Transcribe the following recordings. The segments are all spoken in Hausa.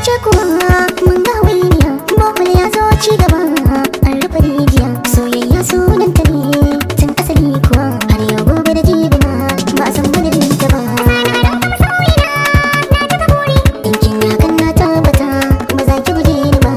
ce kuwa mun ga hawainiya bohol ya zo ci gaba an rufe rijiya soyayya sunanta ne tun asali kuwa har yau gobe da jibi ma ba a san madadin ta ba. In kin yi hakan na tabbata ba za ki guje ni ba.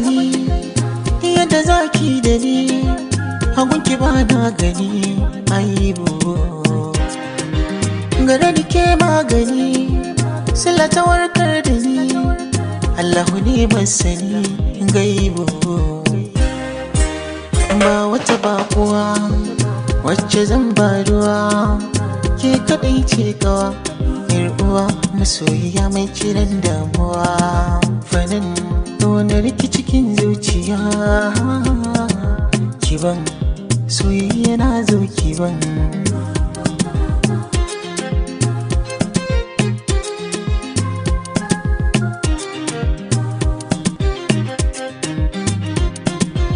tuni yadda zaki da ni hagunki ba na gani aibu gare da ke magani sila ta warkar da ni Allahu ne masani gaibu ba wata bakuwa wacce zan ba ruwa ke kadai ce kawa uwa masoyiya mai kiran damuwa fanin wani riki cikin zuciya kiban soyayya na zo kiban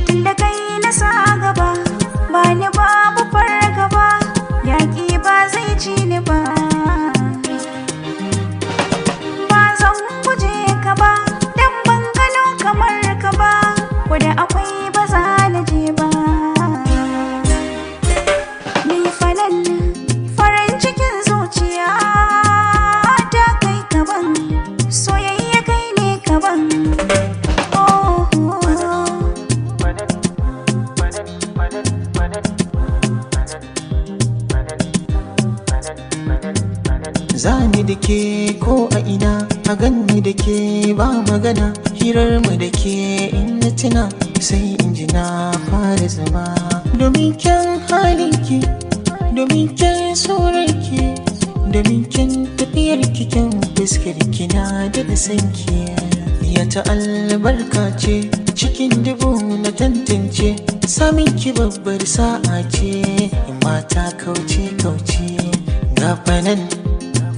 tunda kai na sa gaba ba ni babu fargaba yaƙi ba zai ci ni ba wadda akwai ba za na je ba ni fanan farin cikin zuciya ta kai kaban soyayya kai ne kaban zani da ke ko a ina a ganni da ke ba magana hirar mu da ke in na tuna sai in ji na fara zama domin kyan halinki domin kyan surarki domin kyan tafiyar kyan fuskar kina da sanki ya ta albarka ce cikin dubu na tantance samin ki babbar sa'a ce mata kauce gafanan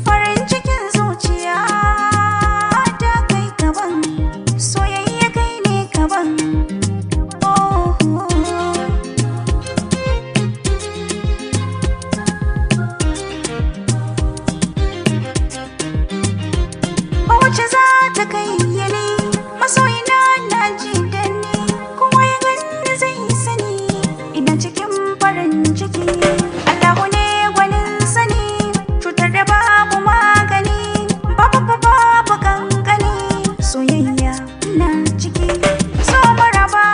farin cikin zuciya ta kai kaban soyayya kai ne kaban wacce za ta kai yane masoyina na ji da ni kuma ya gani zai sani ina cikin farin ciki Allahu ne gwanin sani cutar da babu magani babu kankani soyayya na ciki so maraba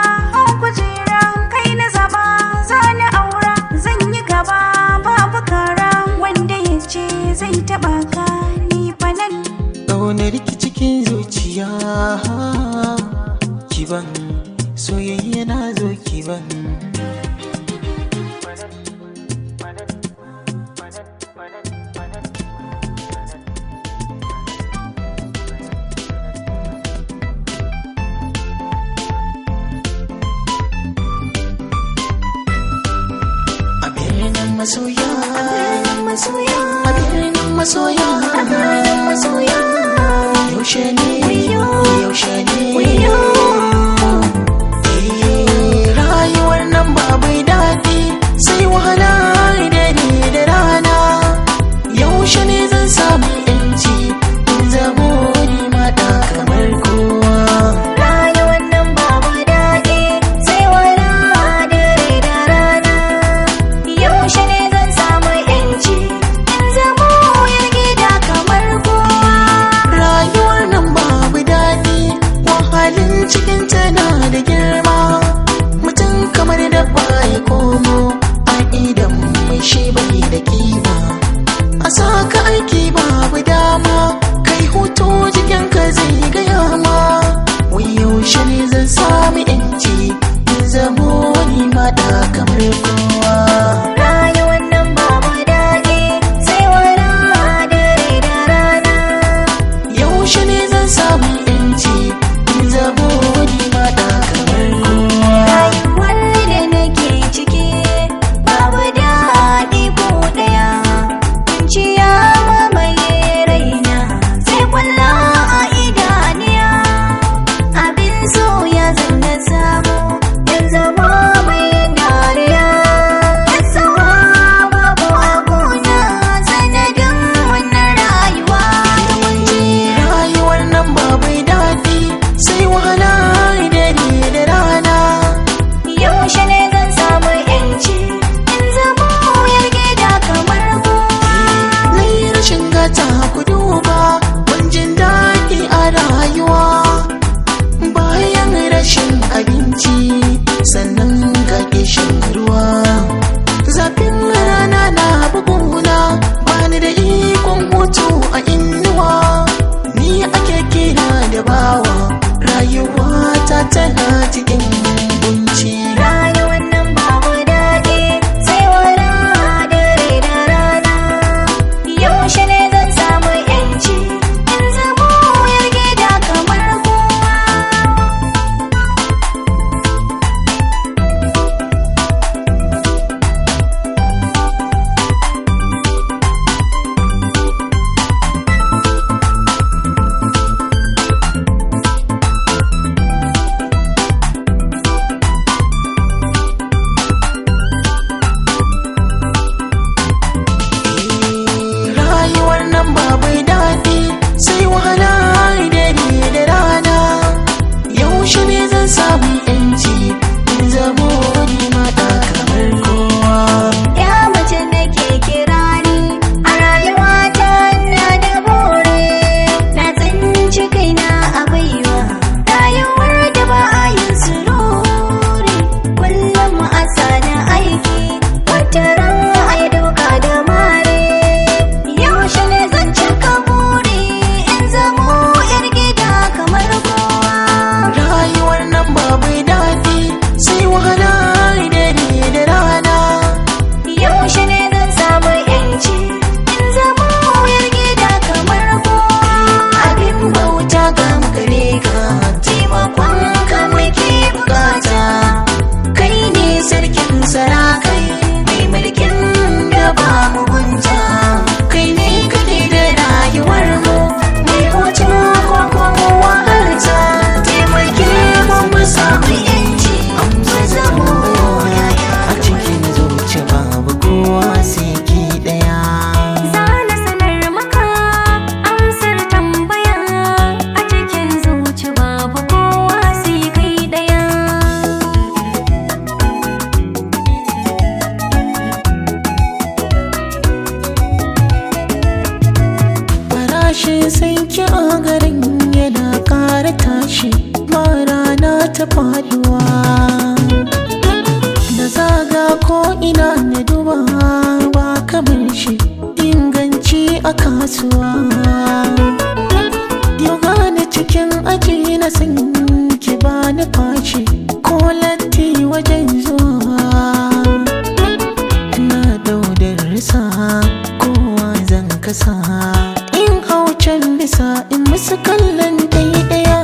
an kujera kai na zaba zani aura zan yi gaba babu kara wanda ya ce zai taba ka ni fanan ƙaunar ki cikin zuciya kiban soyayya na zo kiban masoya a birnin masoya yaushe ne rayuwar nan ba bai daɗi sai wahala dare da rana yaushe ne zan samu yanci in zamo ni mata kamar kowa Rayuwar nan ba bai daɗi sai wahala dare da rana yaushe ne zan samu yanci in zamo yar gida kamar kowa rayuwar nan babu daɗi faduwa. Na zaga ko ina na duba ba kamar shi, inganci a kasuwa. Yau gane cikin aji na san ki bani fashi ko latti wajen zuwa. Na daudar risa kowa zan kasa, in haucen bisa in musu kallon ɗaya.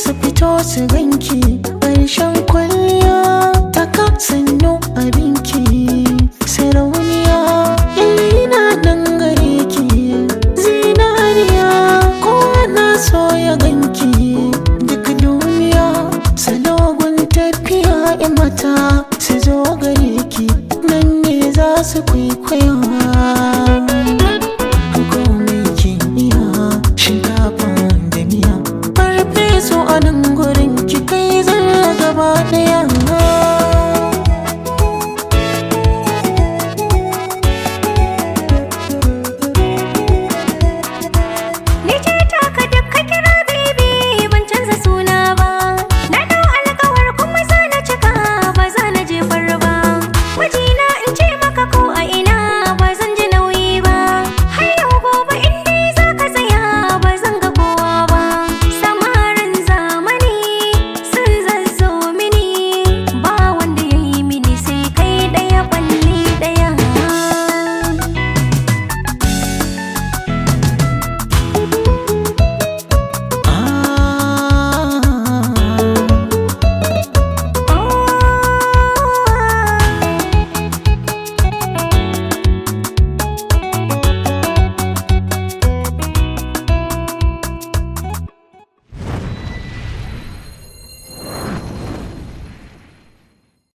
Su fito su ganki